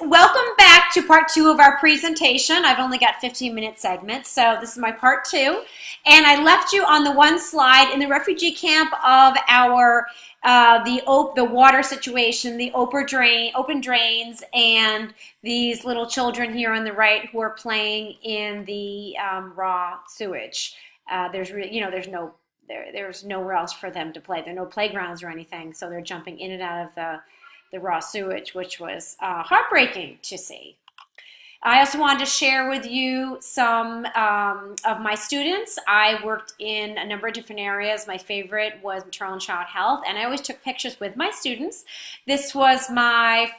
Welcome back to part two of our presentation. I've only got 15-minute segments, so this is my part two. And I left you on the one slide in the refugee camp of our the water situation, the open drains, and these little children here on the right who are playing in the raw sewage. There's nowhere else for them to play. There are no playgrounds or anything, so they're jumping in and out of the raw sewage, which was heartbreaking to see. I also wanted to share with you some of my students. I worked in a number of different areas. My favorite was maternal and child health, and I always took pictures with my students. This was my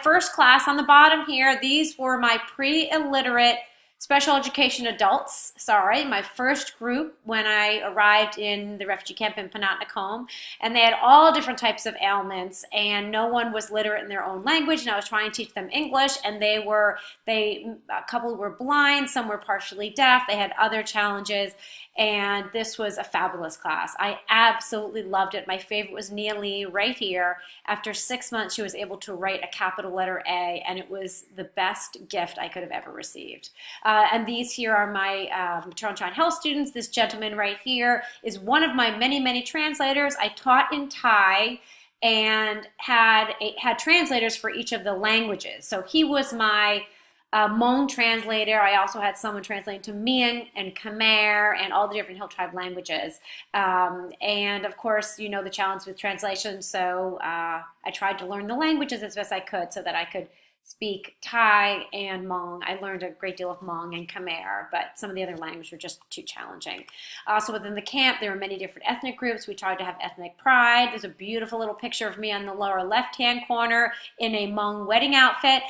first class on the bottom here. These were my pre-illiterate special education adults, my first group when I arrived in the refugee camp in Panatnakom, and they had all different types of ailments, and no one was literate in their own language, and I was trying to teach them English, and a couple were blind, some were partially deaf, they had other challenges, and this was a fabulous class. I absolutely loved it. My favorite was Nia Lee right here. After 6 months, she was able to write a capital letter A, and it was the best gift I could have ever received. And these here are my maternal and child health students. This gentleman right here is one of my many, many translators. I taught in Thai and had translators for each of the languages. So he was my Hmong translator. I also had someone translating to Mian and Khmer and all the different Hill Tribe languages. And of course, you know the challenge with translation, so I tried to learn the languages as best I could so that I could speak Thai and Hmong. I learned a great deal of Hmong and Khmer, but some of the other languages were just too challenging. Also within the camp, there were many different ethnic groups. We tried to have ethnic pride. There's a beautiful little picture of me on the lower left-hand corner in a Hmong wedding outfit.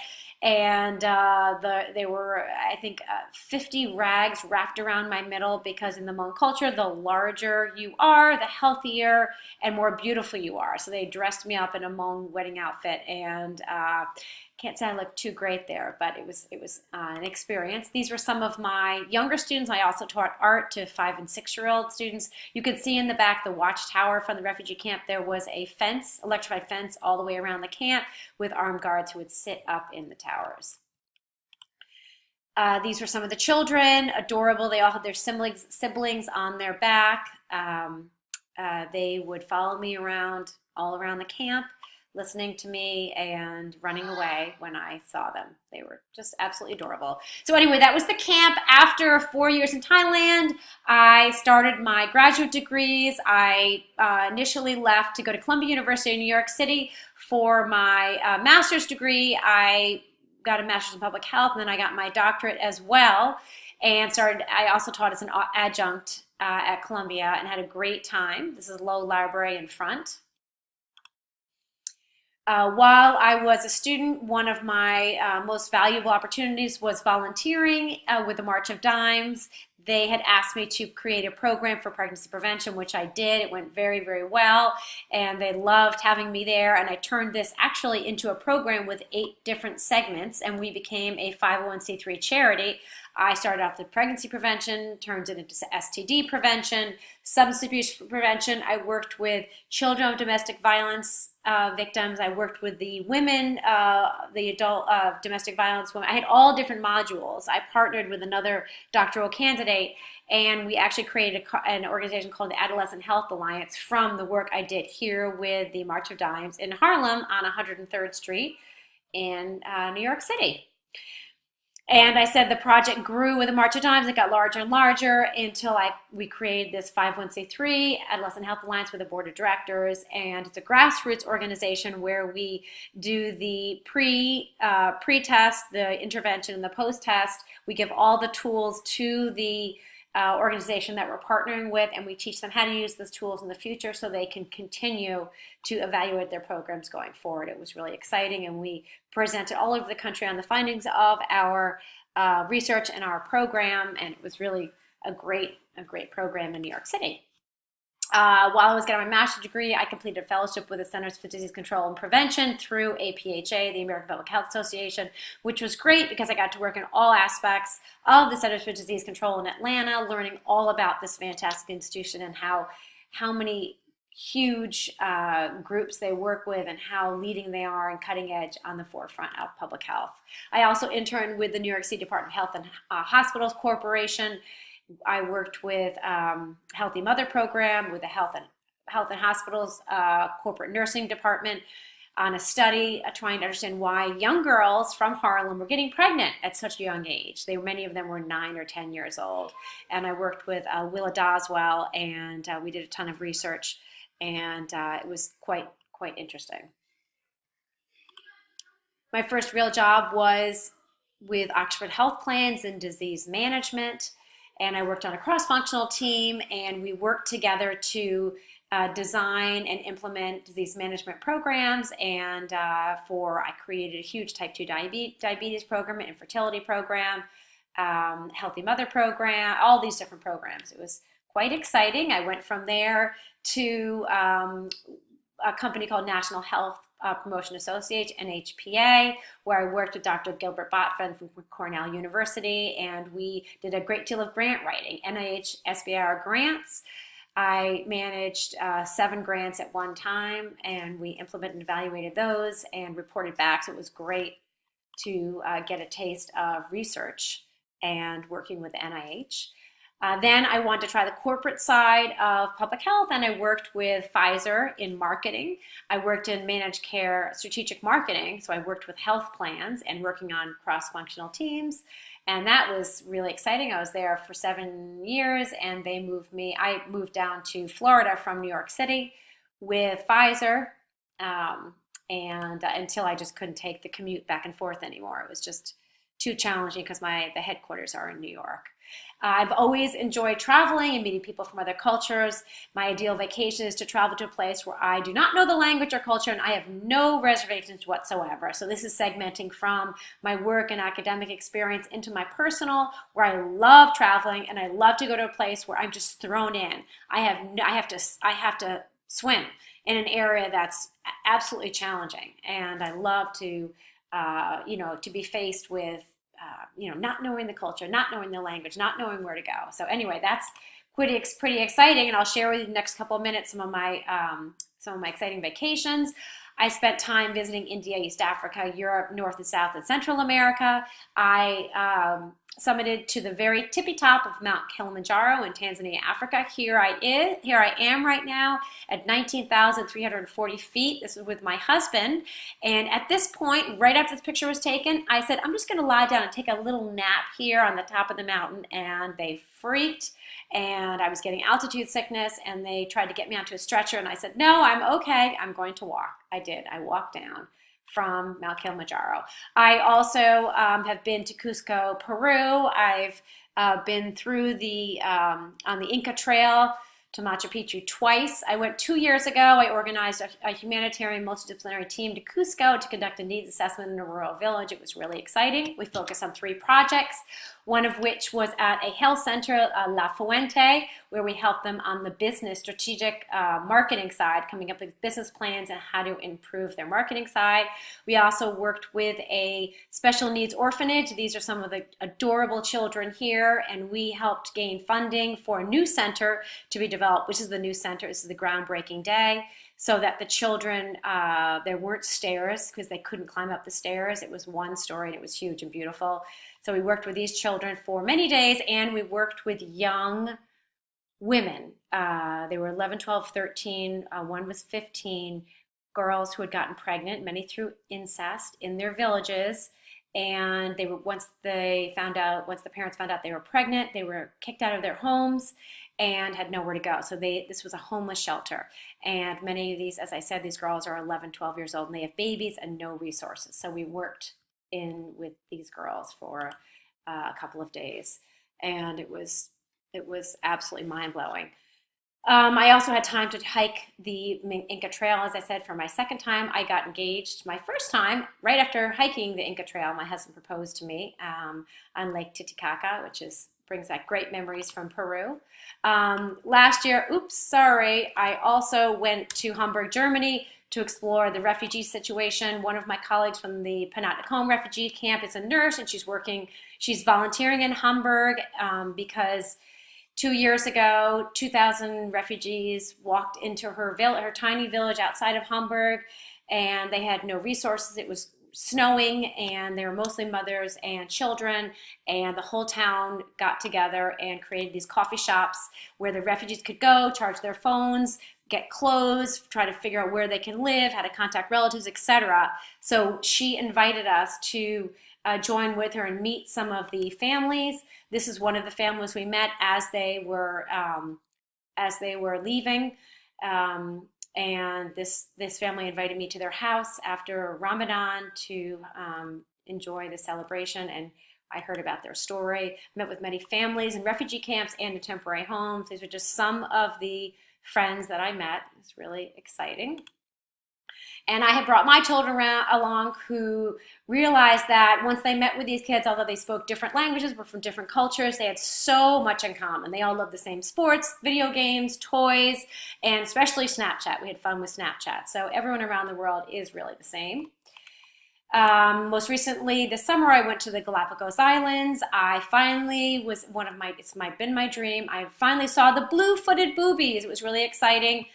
And there were, I think, 50 rags wrapped around my middle because in the Hmong culture, the larger you are, the healthier and more beautiful you are. So they dressed me up in a Hmong wedding outfit, and can't say I looked too great there, but it was an experience. These were some of my younger students. I also taught art to 5- and 6-year-old students. You could see in the back the watchtower from the refugee camp. There was a fence, electrified fence, all the way around the camp with armed guards who would sit up in the towers. These were some of the children, adorable. They all had their siblings on their back. They would follow me around, all around the camp, listening to me and running away when I saw them. They were just absolutely adorable. So anyway, that was the camp. After 4 years in Thailand, I started my graduate degrees. I initially left to go to Columbia University in New York City for my master's degree. I got a master's in public health, and then I got my doctorate as well. And I also taught as an adjunct at Columbia and had a great time. This is Low Library in front. While I was a student, one of my most valuable opportunities was volunteering with the March of Dimes. They had asked me to create a program for pregnancy prevention, which I did. It went very, very well, and they loved having me there. And I turned this actually into a program with 8 different segments, and we became a 501c3 charity. I started off with pregnancy prevention, turned it into STD prevention, substance abuse prevention. I worked with children of domestic violence victims. I worked with the women, the adult domestic violence women. I had all different modules. I partnered with another doctoral candidate, and we actually created an organization called the Adolescent Health Alliance from the work I did here with the March of Dimes in Harlem on 103rd Street in New York City. And I said the project grew with the March of Dimes. It got larger and larger until we created this 501c3 Adolescent Health Alliance with a board of directors. And it's a grassroots organization where we do the pre-test, the intervention, and the post-test. We give all the tools to the organization that we're partnering with, and we teach them how to use those tools in the future so they can continue to evaluate their programs going forward. It was really exciting, and we presented all over the country on the findings of our research and our program, and it was really a great program in New York City. While I was getting my master's degree, I completed a fellowship with the Centers for Disease Control and Prevention through APHA, the American Public Health Association, which was great because I got to work in all aspects of the Centers for Disease Control in Atlanta, learning all about this fantastic institution and how many huge groups they work with and how leading they are and cutting edge on the forefront of public health. I also interned with the New York City Department of Health and Hospitals Corporation. I worked with Healthy Mother Program, with the Health and Hospitals Corporate Nursing Department, on a study trying to understand why young girls from Harlem were getting pregnant at such a young age. Many of them were 9 or 10 years old. And I worked with Willa Doswell, and we did a ton of research, and it was quite interesting. My first real job was with Oxford Health Plans and disease management, and I worked on a cross-functional team, and we worked together to design and implement disease management programs, and I created a huge type 2 diabetes program, an infertility program, Healthy Mother program, all these different programs. It was quite exciting. I went from there to a company called National Health Promotion Associates, NHPA, where I worked with Dr. Gilbert Botfin from Cornell University, and we did a great deal of grant writing, NIH SBIR grants. I managed 7 grants at one time, and we implemented and evaluated those and reported back. So it was great to get a taste of research and working with NIH. Then I wanted to try the corporate side of public health, and I worked with Pfizer in marketing. I worked in managed care strategic marketing, so I worked with health plans and working on cross-functional teams. And that was really exciting. I was there for 7 years, and I moved down to Florida from New York City with Pfizer, and until I just couldn't take the commute back and forth anymore. It was just too challenging because the headquarters are in New York. I've always enjoyed traveling and meeting people from other cultures. My ideal vacation is to travel to a place where I do not know the language or culture, and I have no reservations whatsoever. So this is segmenting from my work and academic experience into my personal, where I love traveling and I love to go to a place where I'm just thrown in. I have to swim in an area that's absolutely challenging, and I love to to be faced with not knowing the culture, not knowing the language, not knowing where to go. So anyway, that's pretty exciting, and I'll share with you the next couple of minutes some of my exciting vacations. I spent time visiting India, East Africa, Europe, North and South and Central America. I summited to the very tippy top of Mount Kilimanjaro in Tanzania, Africa. Here I am right now at 19,340 feet. This is with my husband. And at this point, right after this picture was taken, I said, I'm just going to lie down and take a little nap here on the top of the mountain. And they freaked, and I was getting altitude sickness, and they tried to get me onto a stretcher, and I said, no, I'm okay. I'm going to walk. I did. I walked down from Mount Kilimanjaro. I also have been to Cusco, Peru. I've been through on the Inca Trail to Machu Picchu twice. I went 2 years ago. I organized a humanitarian multidisciplinary team to Cusco to conduct a needs assessment in a rural village. It was really exciting. We focused on 3 projects, one of which was at a health center, La Fuente, where we helped them on the business strategic marketing side, coming up with business plans and how to improve their marketing side. We also worked with a special needs orphanage. These are some of the adorable children here, and we helped gain funding for a new center to be developed, which is the new center. This is the groundbreaking day, so that the children, there weren't stairs because they couldn't climb up the stairs. It was 1 story, and it was huge and beautiful. So we worked with these children for many days, and we worked with young women. They were 11, 12, 13. One was 15, girls who had gotten pregnant, many through incest, in their villages. And once the parents found out they were pregnant, they were kicked out of their homes and had nowhere to go. So this was a homeless shelter. And many of these, as I said, these girls are 11, 12 years old, and they have babies and no resources. So we worked in with these girls for a couple of days, and it was absolutely mind-blowing. I also had time to hike the Inca Trail, as I said, for my second time. I got engaged my first time right after hiking the Inca Trail. My husband proposed to me on Lake Titicaca, which brings back great memories from Peru. Last year, I also went to Hamburg, Germany, to explore the refugee situation. One of my colleagues from the Panatnakom refugee camp is a nurse, and she's volunteering in Hamburg because 2 years ago, 2,000 refugees walked into her tiny village outside of Hamburg, and they had no resources. It was snowing, and they were mostly mothers and children, and the whole town got together and created these coffee shops where the refugees could go, charge their phones, get clothes, try to figure out where they can live, how to contact relatives, etc. So she invited us to join with her and meet some of the families. This is one of the families we met as they were leaving. And this family invited me to their house after Ramadan to enjoy the celebration, and I heard about their story. Met with many families in refugee camps and in temporary homes. These are just some of the friends that I met. It's really exciting. And I had brought my children along who realized that once they met with these kids, although they spoke different languages, were from different cultures, they had so much in common. They all loved the same sports, video games, toys, and especially Snapchat. We had fun with Snapchat. So everyone around the world is really the same. Most recently this summer, I went to the Galapagos Islands. I finally it's been my dream. I finally saw the blue-footed boobies. It was really exciting.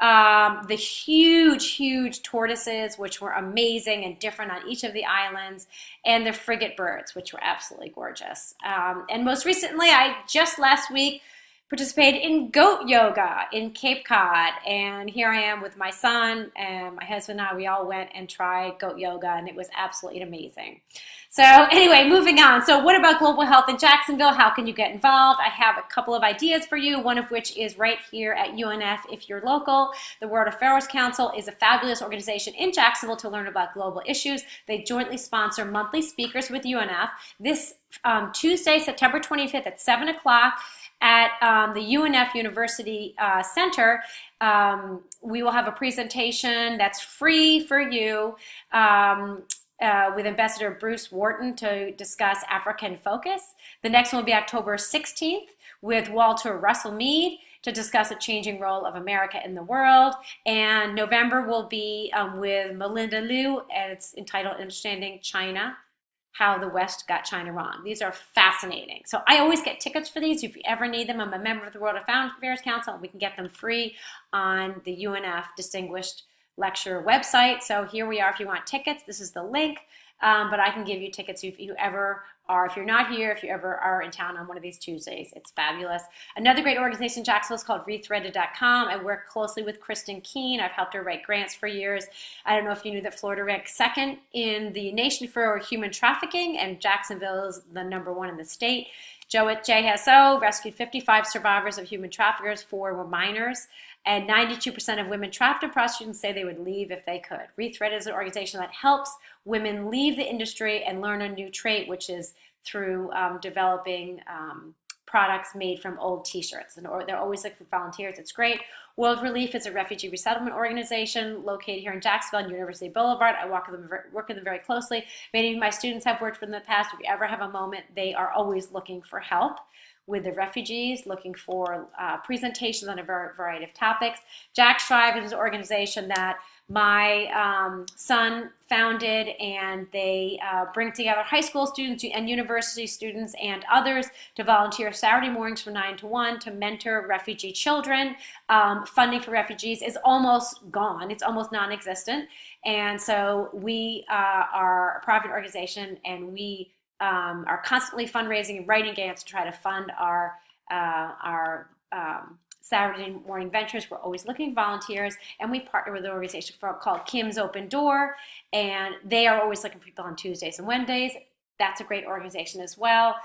The huge tortoises, which were amazing and different on each of the islands, and the frigate birds, which were absolutely gorgeous. And most recently, I just last week participated in goat yoga in Cape Cod, and here I am with my son and my husband and I. We all went and tried goat yoga, and it was absolutely amazing. So anyway, moving on. So what about global health in Jacksonville? How can you get involved? I have a couple of ideas for you, one of which is right here at UNF if you're local. The World Affairs Council is a fabulous organization in Jacksonville to learn about global issues. They jointly sponsor monthly speakers with UNF. This Tuesday, September 25th at 7 o'clock, at the UNF University Center, we will have a presentation that's free for you with Ambassador Bruce Wharton to discuss African focus. The next one will be October 16th with Walter Russell Mead to discuss a changing role of America in the world. And November will be with Melinda Liu, and it's entitled Understanding China, How the West Got China Wrong. These are fascinating. So I always get tickets for these. If you ever need them, I'm a member of the World Affairs Council. We can get them free on the UNF Distinguished Lecturer website. So here we are if you want tickets. This is the link. But I can give you tickets if you ever are, if you're not here, if you ever are in town on one of these Tuesdays. It's fabulous. Another great organization in Jacksonville is called Rethreaded.com. I work closely with Kristen Keene. I've helped her write grants for years. I don't know if you knew that Florida ranks second in the nation for human trafficking, and Jacksonville is the #1 in the state. At JSO rescued 55 survivors of human traffickers. 4 were minors. And 92% of women trapped in prostitution say they would leave if they could. Rethread is an organization that helps women leave the industry and learn a new trade, which is through developing products made from old t-shirts. And they're always looking for volunteers. It's great. World Relief is a refugee resettlement organization located here in Jacksonville on University Boulevard. I work with them very closely. Many of my students have worked with them in the past. If you ever have a moment, they are always looking for help with the refugees, looking for presentations on a variety of topics. Jack Strive is an organization that my son founded, and they bring together high school students and university students and others to volunteer Saturday mornings from 9 to 1 to mentor refugee children. Funding for refugees is almost gone. It's almost non-existent. And so we are a private organization, and we are constantly fundraising and writing grants to try to fund our Saturday morning ventures. We're always looking for volunteers, and we partner with an organization called Kim's Open Door, and they are always looking for people on Tuesdays and Wednesdays. That's a great organization as well.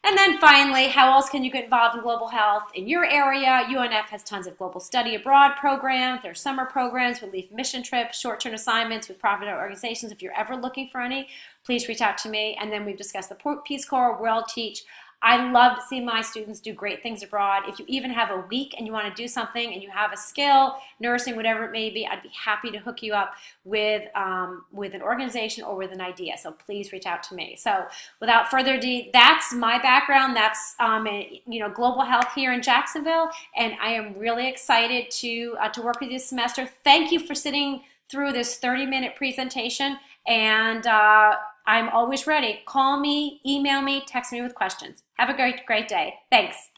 And then finally, how else can you get involved in global health in your area? UNF has tons of global study abroad programs. There's summer programs, relief mission trips, short-term assignments with private organizations. If you're ever looking for any, please reach out to me. And then we've discussed the Peace Corps, World Teach. I love to see my students do great things abroad. If you even have a week and you want to do something and you have a skill, nursing, whatever it may be, I'd be happy to hook you up with an organization or with an idea. So please reach out to me. So without further ado, that's my background. That's global health here in Jacksonville, and I am really excited to work with you this semester. Thank you for sitting through this 30-minute presentation, and I'm always ready. Call me, email me, text me with questions. Have a great day. Thanks.